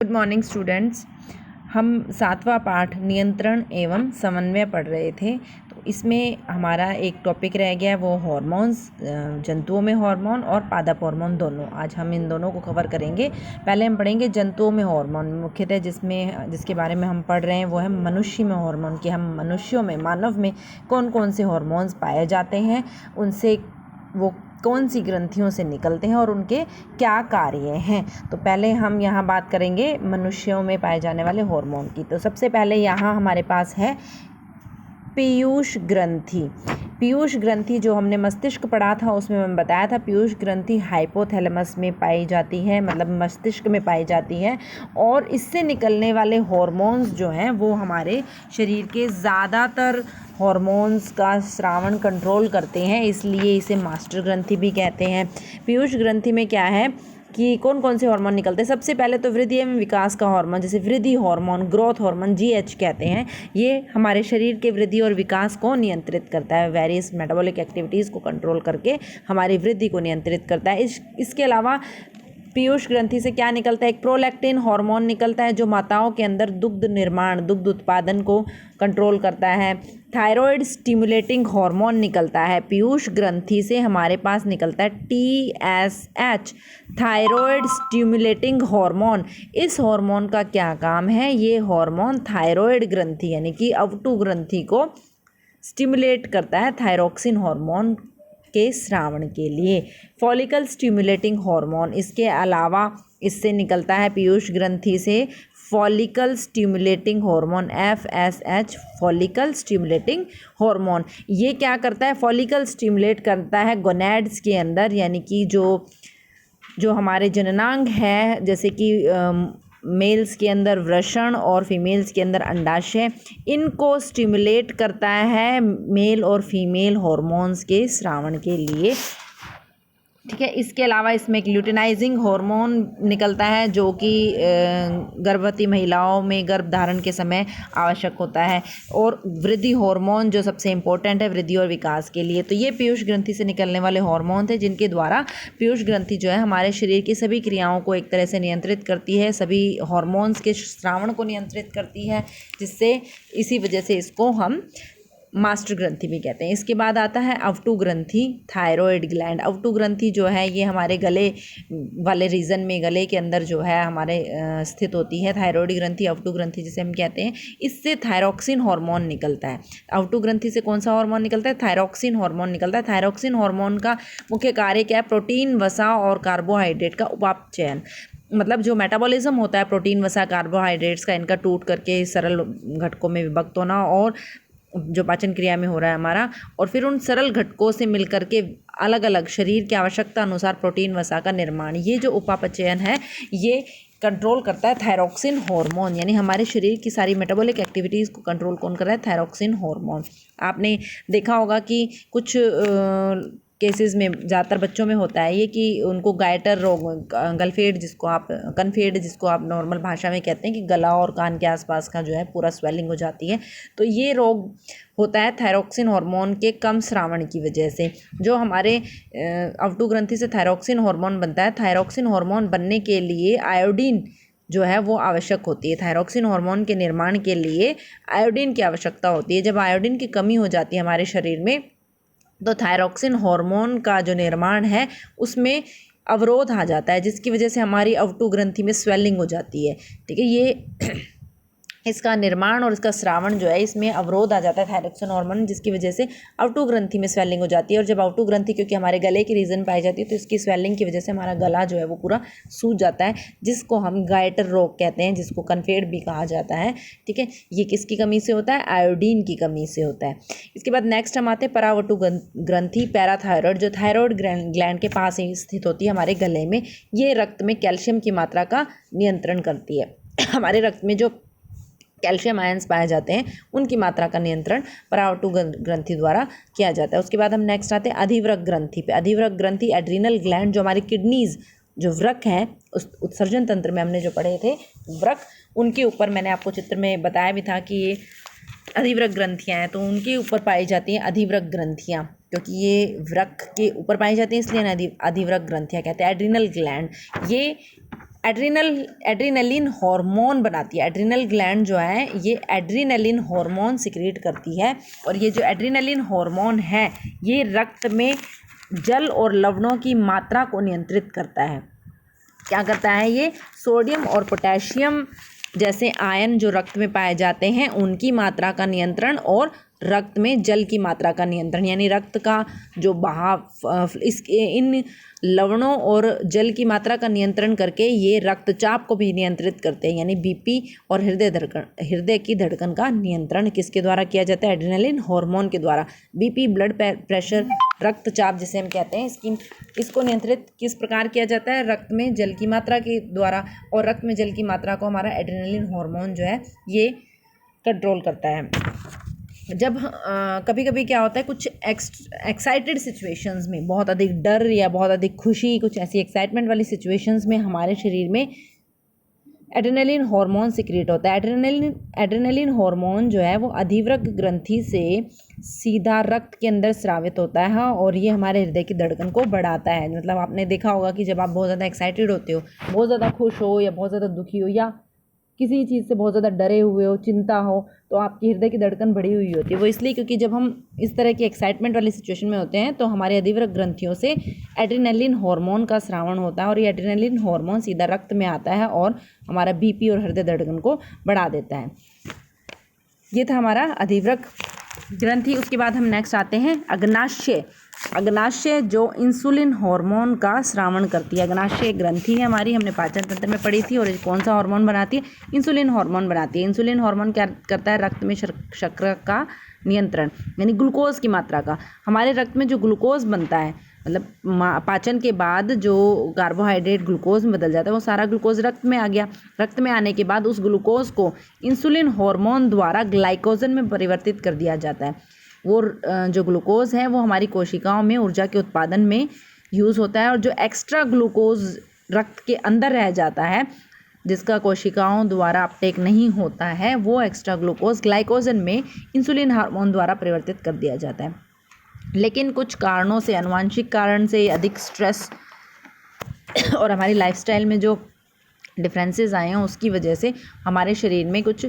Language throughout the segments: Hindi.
Good morning students. हम 7वां पाठ नियंत्रण एवं समन्वय पढ़ रहे थे। तो इसमें हमारा एक टॉपिक रह गया, वो हार्मोन्स, जंतुओं में हार्मोन और पादप हार्मोन दोनों। आज हम इन दोनों को कवर करेंगे। पहले हम पढ़ेंगे जंतुओं में हार्मोन। मुख्यतः जिसके बारे में हम पढ़ रहे हैं वो है मनुष्य में हार्मोन, कि हम मनुष्यों में, मानव में कौन कौन से हार्मोन्स पाए जाते हैं, उनसे वो कौन सी ग्रंथियों से निकलते हैं और उनके क्या कार्य हैं। तो पहले हम यहाँ बात करेंगे मनुष्यों में पाए जाने वाले हार्मोन की। तो सबसे पहले यहाँ हमारे पास है पीयूष ग्रंथि। पीयूष ग्रंथि जो हमने मस्तिष्क पढ़ा था उसमें मैंने बताया था, पीयूष ग्रंथि हाइपोथैलेमस में पाई जाती है, मतलब मस्तिष्क में पाई जाती है। और इससे निकलने वाले हार्मोन्स जो हैं वो हमारे शरीर के ज़्यादातर हार्मोन्स का स्रावण कंट्रोल करते हैं, इसलिए इसे मास्टर ग्रंथि भी कहते हैं। पीयूष ग्रंथि में क्या है कि कौन कौन से हार्मोन निकलते हैं। सबसे पहले तो वृद्धि एवं विकास का हार्मोन, जैसे वृद्धि हार्मोन, ग्रोथ हार्मोन, GH कहते हैं, ये हमारे शरीर के वृद्धि और विकास को नियंत्रित करता है। वेरियस मेटाबॉलिक एक्टिविटीज़ को कंट्रोल करके हमारी वृद्धि को नियंत्रित करता है। इसके अलावा पीयूष ग्रंथि से क्या निकलता है, एक प्रोलैक्टिन हार्मोन निकलता है जो माताओं के अंदर दुग्ध निर्माण, दुग्ध उत्पादन को कंट्रोल करता है। थायराइड स्टिमुलेटिंग हार्मोन निकलता है। पीयूष ग्रंथि से हमारे पास निकलता है TSH, थायराइड स्टिमुलेटिंग हार्मोन। इस हार्मोन का क्या काम है, ये हार्मोन थायराइड ग्रंथि यानी कि अवटु ग्रंथि को स्टिमुलेट करता है, थायरोक्सिन हार्मोन के स्रावण के लिए। फॉलिकल स्टिमुलेटिंग हार्मोन, इसके अलावा इससे निकलता है पीयूष ग्रंथि से follicle stimulating hormone FSH, follicle stimulating hormone. ये क्या करता है, फॉलिकल स्टिमुलेट करता है गोनैड्स के अंदर, यानी कि जो हमारे जननांग है, जैसे कि मेल्स के अंदर वृषण और फीमेल्स के अंदर अंडाशय, इनको स्टिमुलेट करता है मेल और फीमेल हार्मोन्स के स्रावण के लिए। ठीक है। इसके अलावा इसमें एक ल्यूटिनाइजिंग हार्मोन निकलता है जो कि गर्भवती महिलाओं में गर्भ धारण के समय आवश्यक होता है। और वृद्धि हार्मोन जो सबसे इम्पोर्टेंट है वृद्धि और विकास के लिए। तो ये पीयूष ग्रंथि से निकलने वाले हार्मोन थे जिनके द्वारा पीयूष ग्रंथि जो है हमारे शरीर की सभी क्रियाओं को एक तरह से नियंत्रित करती है, सभी हार्मोन्स के स्रावण को नियंत्रित करती है, जिससे इसी वजह से इसको हम मास्टर ग्रंथि भी कहते हैं। इसके बाद आता है अवटु ग्रंथि, थायराइड ग्लैंड। अवटु ग्रंथि जो है ये हमारे गले वाले रीजन में, गले के अंदर जो है हमारे स्थित होती है। थायराइड ग्रंथि, अवटु ग्रंथि जिसे हम कहते हैं, इससे थायरोक्सिन हार्मोन निकलता है। अवटु ग्रंथि से कौन सा हार्मोन निकलता है, थायरोक्सिन हार्मोन निकलता है। थायरोक्सिन हार्मोन का मुख्य कार्य क्या है, प्रोटीन, वसा और कार्बोहाइड्रेट का उपापचयन, मतलब जो मेटाबॉलिज्म होता है प्रोटीन, वसा, कार्बोहाइड्रेट्स का, इनका टूट करके सरल घटकों में विभक्त होना, और जो पाचन क्रिया में हो रहा है हमारा, और फिर उन सरल घटकों से मिलकर के अलग अलग शरीर की आवश्यकता अनुसार प्रोटीन, वसा का निर्माण, ये जो उपापचयन है ये कंट्रोल करता है थायरोक्सिन हार्मोन। यानी हमारे शरीर की सारी मेटाबॉलिक एक्टिविटीज़ को कंट्रोल कौन कर रहा है, थायरोक्सिन हार्मोन। आपने देखा होगा कि कुछ केसेस में, ज़्यादातर बच्चों में होता है ये, कि उनको गायटर रोग, गलफेड कनफेड जिसको आप नॉर्मल भाषा में कहते हैं, कि गला और कान के आसपास का जो है पूरा स्वेलिंग हो जाती है। तो ये रोग होता है थायरोक्सिन हार्मोन के कम स्रावण की वजह से। जो हमारे अवटु ग्रंथि से थायरोक्सिन हार्मोन बनता है, थायरोक्सिन हार्मोन बनने के लिए आयोडीन जो है वो आवश्यक होती है। थायरोक्सिन हार्मोन के निर्माण के लिए आयोडीन की आवश्यकता होती है। जब आयोडीन की कमी हो जाती है हमारे शरीर में, तो थायरोक्सिन हार्मोन का जो निर्माण है उसमें अवरोध आ जाता है, जिसकी वजह से हमारी अवटु ग्रंथि में स्वेलिंग हो जाती है। ठीक है, ये इसका निर्माण और इसका स्रावण जो है इसमें अवरोध आ जाता है थायरोक्सिन हार्मोन, जिसकी वजह से अवटु ग्रंथि में स्वेलिंग हो जाती है। और जब अवटु ग्रंथि, क्योंकि हमारे गले की रीजन पाई जाती है, तो इसकी स्वेलिंग की वजह से हमारा गला जो है वो पूरा सूज जाता है, जिसको हम गायटर रोग कहते हैं, जिसको कनफेड भी कहा जाता है। ठीक है, ये किसकी कमी से होता है, आयोडीन की कमी से होता है। इसके बाद नेक्स्ट हम आते हैं परावटु ग्रंथि, पैराथायरॉयड, जो थायराइड ग्लैंड के पास ही स्थित होती है हमारे गले में। ये रक्त में कैल्शियम की मात्रा का नियंत्रण करती है। हमारे रक्त में जो कैल्शियम आयंस पाए जाते हैं उनकी मात्रा का नियंत्रण परावटु ग्रंथि द्वारा किया जाता है। उसके बाद हम नेक्स्ट आते हैं अधिवृक्क ग्रंथि पे। अधिवृक्क ग्रंथि एड्रीनल ग्लैंड, जो हमारी किडनीज, जो वृक्क हैं, उस उत्सर्जन तंत्र में हमने जो पढ़े थे वृक्क, उनके ऊपर मैंने आपको चित्र में बताया भी था कि ये अधिवृक्क ग्रंथियाँ हैं, तो उनके ऊपर पाई जाती हैं अधिवृक्क ग्रंथियाँ, क्योंकि ये वृक्क के ऊपर पाई जाती हैं इसलिए अधिवृक्क ग्रंथियाँ कहते हैं। एड्रीनल ग्लैंड, ये एड्रीनलिन हार्मोन बनाती है। एड्रीनल ग्लैंड जो है ये एड्रीनलिन हार्मोन सिक्रीट करती है, और ये जो एड्रीनलिन हार्मोन है ये रक्त में जल और लवणों की मात्रा को नियंत्रित करता है। क्या करता है ये? सोडियम और पोटेशियम जैसे आयन जो रक्त में पाए जाते हैं उनकी मात्रा का नियंत्रण, और रक्त में जल की मात्रा का नियंत्रण, यानी रक्त का जो बहाव इन लवणों और जल की मात्रा का नियंत्रण करके ये रक्तचाप को भी नियंत्रित करते हैं। यानी बीपी और हृदय की धड़कन का नियंत्रण किसके द्वारा किया जाता है? एड्रेनालिन हार्मोन के द्वारा। बीपी ब्लड प्रेशर, रक्तचाप जिसे हम कहते हैं, इसको नियंत्रित किस प्रकार किया जाता है? रक्त में जल की मात्रा के द्वारा, और रक्त में जल की मात्रा को हमारा एड्रेनालिन हार्मोन जो है ये कंट्रोल करता है। जब कभी कभी क्या होता है, कुछ एक्साइटेड सिचुएशंस में, बहुत अधिक डर या बहुत अधिक खुशी, कुछ ऐसी एक्साइटमेंट वाली सिचुएशंस में हमारे शरीर में एड्रेनालिन हार्मोन सिक्रीट होता है। एड्रेनालिन हार्मोन जो है वो अधिवृक्क ग्रंथि से सीधा रक्त के अंदर स्रावित होता है, और ये हमारे हृदय की धड़कन को बढ़ाता है। मतलब आपने देखा होगा कि जब आप बहुत ज़्यादा एक्साइटेड होते हो, बहुत ज़्यादा खुश हो या बहुत ज़्यादा दुखी हो या किसी चीज़ से बहुत ज़्यादा डरे हुए हो, चिंता हो, तो आपकी हृदय की धड़कन बढ़ी हुई होती है। वो इसलिए क्योंकि जब हम इस तरह की एक्साइटमेंट वाली सिचुएशन में होते हैं तो हमारे अधिवृक्क ग्रंथियों से एड्रेनालिन हार्मोन का स्रावण होता है, और ये एड्रेनालिन हार्मोन सीधा रक्त में आता है और हमारा बीपी और हृदय धड़कन को बढ़ा देता है। ये था हमारा अधिवृक्क ग्रंथि। उसके बाद हम नेक्स्ट आते हैं अग्नाशय। अग्नाशय जो इंसुलिन हार्मोन का स्रावण करती है। अग्नाशय ग्रंथि है हमारी, हमने पाचन तंत्र में पढ़ी थी, और ये कौन सा हार्मोन बनाती है? इंसुलिन हार्मोन बनाती है। इंसुलिन हार्मोन क्या करता है? रक्त में शर्करा का नियंत्रण, यानी ग्लूकोज की मात्रा का। हमारे रक्त में जो ग्लूकोज बनता है, मतलब पाचन के बाद जो कार्बोहाइड्रेट ग्लूकोज में बदल जाता है, वो सारा ग्लूकोज रक्त में आ गया। रक्त में आने के बाद उस ग्लूकोज को इंसुलिन हार्मोन द्वारा ग्लाइकोजन में परिवर्तित कर दिया जाता है। वो जो ग्लूकोज है वो हमारी कोशिकाओं में ऊर्जा के उत्पादन में यूज़ होता है, और जो एक्स्ट्रा ग्लूकोज रक्त के अंदर रह जाता है जिसका कोशिकाओं द्वारा अपटेक नहीं होता है, वो एक्स्ट्रा ग्लूकोज ग्लाइकोजन में इंसुलिन हार्मोन द्वारा परिवर्तित कर दिया जाता है। लेकिन कुछ कारणों से, आनुवंशिक कारण से, अधिक स्ट्रेस और हमारी लाइफस्टाइल में जो डिफरेंसेस आए हैं उसकी वजह से हमारे शरीर में कुछ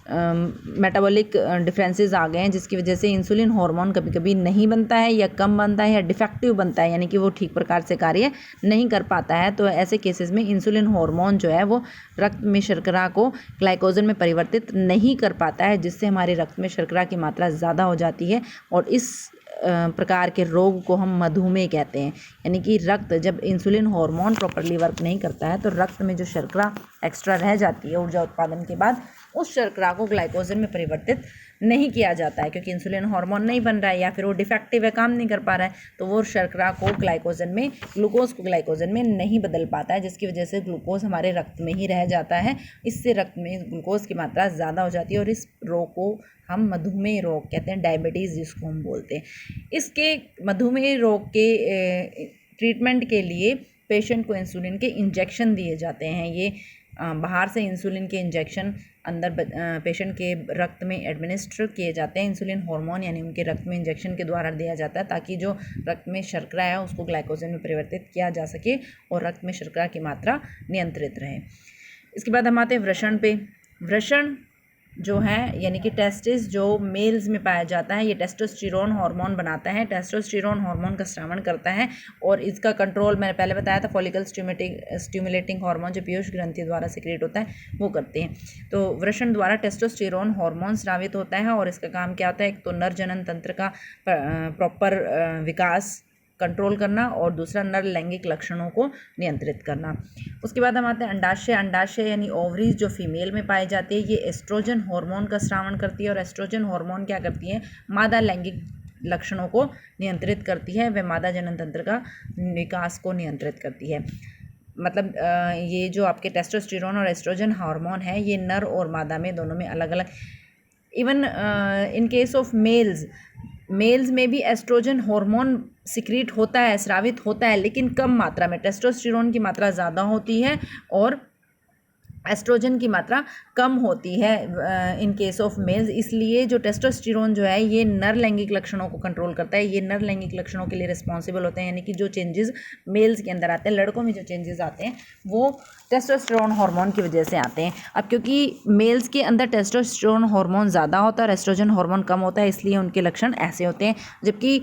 मेटाबॉलिक डिफरेंसेस आ गए हैं, जिसकी वजह से इंसुलिन हार्मोन कभी कभी नहीं बनता है या कम बनता है या डिफेक्टिव बनता है, यानी कि वो ठीक प्रकार से कार्य नहीं कर पाता है। तो ऐसे केसेस में इंसुलिन हार्मोन जो है वो रक्त में शर्करा को ग्लाइकोजन में परिवर्तित नहीं कर पाता है, जिससे हमारे रक्त में शर्करा की मात्रा ज़्यादा हो जाती है, और इस प्रकार के रोग को हम मधुमेह कहते हैं। यानी कि रक्त जब इंसुलिन हार्मोन प्रॉपरली वर्क नहीं करता है तो रक्त में जो शर्करा एक्स्ट्रा रह जाती है ऊर्जा उत्पादन के बाद, उस शर्करा को ग्लाइकोजन में परिवर्तित नहीं किया जाता है, क्योंकि इंसुलिन हार्मोन नहीं बन रहा है या फिर वो डिफेक्टिव है, काम नहीं कर पा रहा है, तो वो शर्करा को ग्लाइकोजन में, ग्लूकोज को ग्लाइकोजन में नहीं बदल पाता है, जिसकी वजह से ग्लूकोज हमारे रक्त में ही रह जाता है। इससे रक्त में ग्लूकोज की मात्रा ज़्यादा हो जाती है, और इस रोग को हम मधुमेह रोग कहते हैं, डायबिटीज़ जिसको हम बोलते हैं। इसके मधुमेह रोग के ट्रीटमेंट के लिए पेशेंट को इंसुलिन के इंजेक्शन दिए जाते हैं। ये बाहर से इंसुलिन के इंजेक्शन अंदर पेशेंट के रक्त में एडमिनिस्टर किए जाते हैं। इंसुलिन हार्मोन यानी उनके रक्त में इंजेक्शन के द्वारा दिया जाता है, ताकि जो रक्त में शर्करा है उसको ग्लाइकोजन में परिवर्तित किया जा सके और रक्त में शर्करा की मात्रा नियंत्रित रहे। इसके बाद हम आते हैं वृषण पे। वृषण जो है यानी कि टेस्टिस जो मेल्स में पाया जाता है, ये टेस्टोस्टेरोन हार्मोन बनाता है, टेस्टोस्टेरोन हार्मोन का स्रावण करता है, और इसका कंट्रोल मैंने पहले बताया था फॉलिकल स्टिमुलेटिंग हार्मोन जो पीयूष ग्रंथि द्वारा सिक्रेट होता है वो करते हैं। तो वृषण द्वारा टेस्टोस्टेरोन हार्मोन स्रावित होता है, और इसका काम क्या होता है? एक तो नर जनन तंत्र का प्रॉपर विकास कंट्रोल करना, और दूसरा नर लैंगिक लक्षणों को नियंत्रित करना। उसके बाद हम आते हैं अंडाशय। अंडाशय यानी ओवरीज जो फीमेल में पाई जाती है, ये एस्ट्रोजन हार्मोन का स्रावण करती है, और एस्ट्रोजन हार्मोन क्या करती है? मादा लैंगिक लक्षणों को नियंत्रित करती है, वह मादा जनन तंत्र का विकास को नियंत्रित करती है। मतलब ये जो आपके टेस्टोस्टेरोन और एस्ट्रोजन हार्मोन है, ये नर और मादा में दोनों में अलग अलग, even in case of males में भी एस्ट्रोजन हार्मोन सिक्रीट होता है, स्रावित होता है, लेकिन कम मात्रा में। टेस्टोस्टेरोन की मात्रा ज़्यादा होती है और एस्ट्रोजन की मात्रा कम होती है इन केस ऑफ मेल्स। इसलिए जो टेस्टोस्टेरोन जो है ये नर लैंगिक लक्षणों को कंट्रोल करता है, ये नर लैंगिक लक्षणों के लिए रिस्पॉन्सिबल होते हैं, यानी कि जो चेंजेस मेल्स के अंदर आते हैं, लड़कों में जो चेंजेस आते हैं वो टेस्टोस्टेरोन हार्मोन की वजह से आते हैं। अब क्योंकि मेल्स के अंदर टेस्टोस्टेरोन हार्मोन ज़्यादा होता है और एस्ट्रोजन हार्मोन कम होता है, इसलिए उनके लक्षण ऐसे होते हैं। जबकि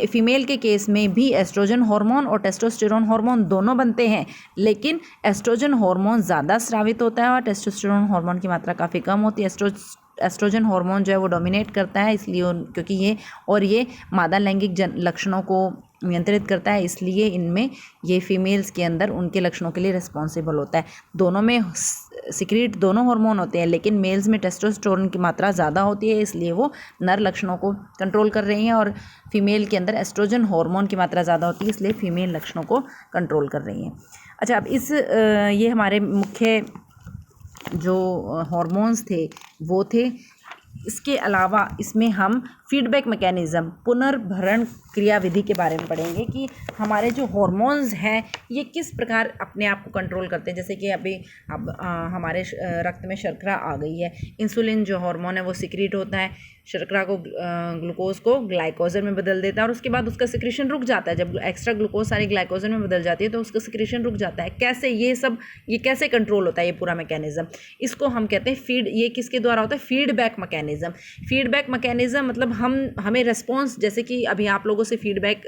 फीमेल के केस में भी एस्ट्रोजन हार्मोन और टेस्टोस्टेरोन हार्मोन दोनों बनते हैं, लेकिन एस्ट्रोजन हार्मोन ज़्यादा स्रावित होता है और टेस्टोस्टेरोन हार्मोन की मात्रा काफ़ी कम होती है। एस्ट्रोजन हार्मोन जो है वो डोमिनेट करता है, इसलिए क्योंकि ये मादा लैंगिक लक्षणों को नियंत्रित करता है, इसलिए इनमें ये फीमेल्स के अंदर उनके लक्षणों के लिए रिस्पॉन्सिबल होता है। दोनों में सिक्रीट दोनों हार्मोन होते हैं, लेकिन मेल्स में टेस्टोस्टेरोन की मात्रा ज़्यादा होती है, इसलिए वो नर लक्षणों को कंट्रोल कर रही हैं, और फीमेल के अंदर एस्ट्रोजन हार्मोन की मात्रा ज़्यादा होती है, इसलिए फीमेल लक्षणों को कंट्रोल कर रही हैं। अच्छा, अब ये हमारे मुख्य जो हार्मोन्स थे वो थे। इसके अलावा इसमें हम फीडबैक मैकेनिज़्म, पुनर्भरण क्रियाविधि के बारे में पढ़ेंगे कि हमारे जो हार्मोन्स हैं ये किस प्रकार अपने आप को कंट्रोल करते हैं। जैसे कि अभी अब हमारे रक्त में शर्करा आ गई है, इंसुलिन जो हार्मोन है वो सिक्रीट होता है, शर्करा को ग्लूकोज को ग्लाइकोजन में बदल देता है और उसके बाद उसका सिक्रीशन रुक जाता है। जब एक्स्ट्रा ग्लूकोज सारी ग्लाइकोजन में बदल जाती है तो उसका सिक्रीशन रुक जाता है। कैसे ये कैसे कंट्रोल होता है ये पूरा मैकेनिज़्म, इसको हम कहते हैं ये किसके द्वारा होता है? Feedback mechanism. फीडबैक मैकेनिज़्म मतलब हमें रिस्पॉन्स, जैसे कि अभी आप लोगों से फीडबैक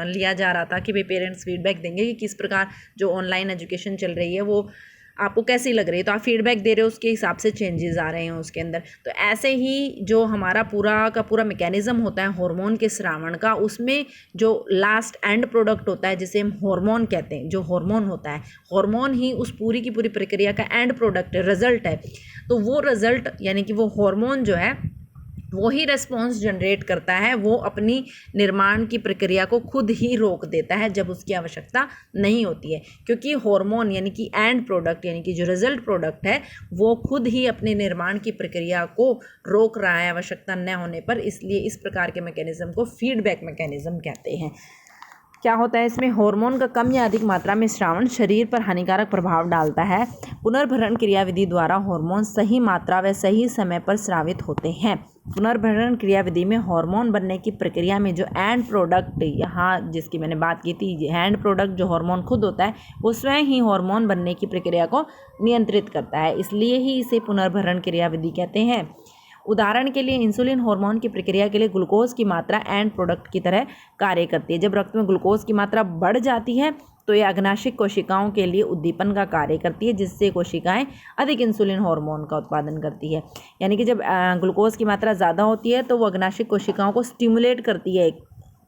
लिया जा रहा था कि भाई पेरेंट्स फीडबैक देंगे कि किस प्रकार जो ऑनलाइन एजुकेशन चल रही है वो आपको कैसी लग रही है, तो आप फीडबैक दे रहे हो, उसके हिसाब से चेंजेस आ रहे हैं उसके अंदर। तो ऐसे ही जो हमारा पूरा का पूरा मैकेनिज़्म होता है हार्मोन के स्रावण का, उसमें जो लास्ट एंड प्रोडक्ट होता है जिसे हम हार्मोन कहते हैं, जो हार्मोन होता है, हार्मोन ही उस पूरी की पूरी प्रक्रिया का एंड प्रोडक्ट है, रिजल्ट है। तो वो रिजल्ट यानी कि वो हार्मोन जो है वो ही रेस्पॉन्स जनरेट करता है, वो अपनी निर्माण की प्रक्रिया को खुद ही रोक देता है जब उसकी आवश्यकता नहीं होती है, क्योंकि हार्मोन यानी कि एंड प्रोडक्ट यानी कि जो रिजल्ट प्रोडक्ट है वो खुद ही अपने निर्माण की प्रक्रिया को रोक रहा है आवश्यकता न होने पर। इसलिए इस प्रकार के मैकेनिज्म को फीडबैक मैकेनिज्म कहते हैं। क्या होता है इसमें? हार्मोन का कम या अधिक मात्रा में स्रावण शरीर पर हानिकारक प्रभाव डालता है। पुनर्भरण क्रियाविधि द्वारा हार्मोन सही मात्रा व सही समय पर स्रावित होते हैं। पुनर्भरण क्रियाविधि में हार्मोन बनने की प्रक्रिया में जो एंड प्रोडक्ट, यहाँ जिसकी मैंने बात की थी, एंड प्रोडक्ट जो हार्मोन खुद होता है वो स्वयं ही हार्मोन बनने की प्रक्रिया को नियंत्रित करता है, इसलिए ही इसे पुनर्भरण क्रियाविधि कहते हैं। उदाहरण के लिए इंसुलिन हार्मोन की प्रक्रिया के लिए ग्लूकोज की मात्रा एंड प्रोडक्ट की तरह कार्य करती है। जब रक्त में ग्लूकोज की मात्रा बढ़ जाती है तो यह अग्नाशिक कोशिकाओं के लिए उद्दीपन का कार्य करती है, जिससे कोशिकाएं अधिक इंसुलिन हार्मोन का उत्पादन करती है। यानी कि जब ग्लूकोज की मात्रा ज़्यादा होती है तो वो अग्नाशिक कोशिकाओं को स्टिमुलेट करती है,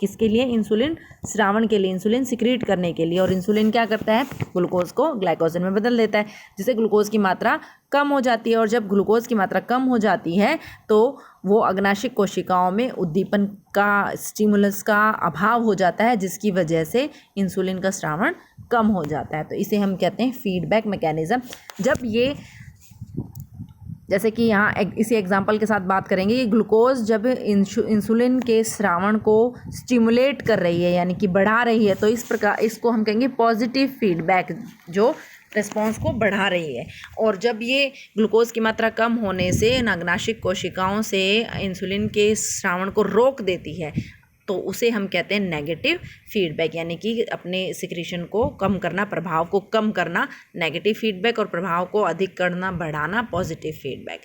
किसके लिए? इंसुलिन स्रावण के लिए, इंसुलिन सिक्रीट करने के लिए। और इंसुलिन क्या करता है? ग्लूकोज को ग्लाइकोजन में बदल देता है, जिससे ग्लूकोज की मात्रा कम हो जाती है। और जब ग्लूकोज की मात्रा कम हो जाती है तो वो अग्नाशिक कोशिकाओं में उद्दीपन का, स्टिमुलस का अभाव हो जाता है, जिसकी वजह से इंसुलिन का स्रावण कम हो जाता है। तो इसे हम कहते हैं फीडबैक मैकेनिज्म। जब ये, जैसे कि यहाँ इसी एग्जांपल के साथ बात करेंगे कि ग्लूकोज जब इंसुलिन के स्रावण को स्टिमुलेट कर रही है यानी कि बढ़ा रही है, तो इस प्रकार इसको हम कहेंगे पॉजिटिव फीडबैक, जो रिस्पॉन्स को बढ़ा रही है। और जब ये ग्लूकोज की मात्रा कम होने से अग्नाशिक कोशिकाओं से इंसुलिन के स्रावण को रोक देती है, तो उसे हम कहते हैं नेगेटिव फीडबैक, यानी कि अपने सिक्रीशन को कम करना, प्रभाव को कम करना नेगेटिव फीडबैक, और प्रभाव को अधिक करना, बढ़ाना पॉजिटिव फीडबैक।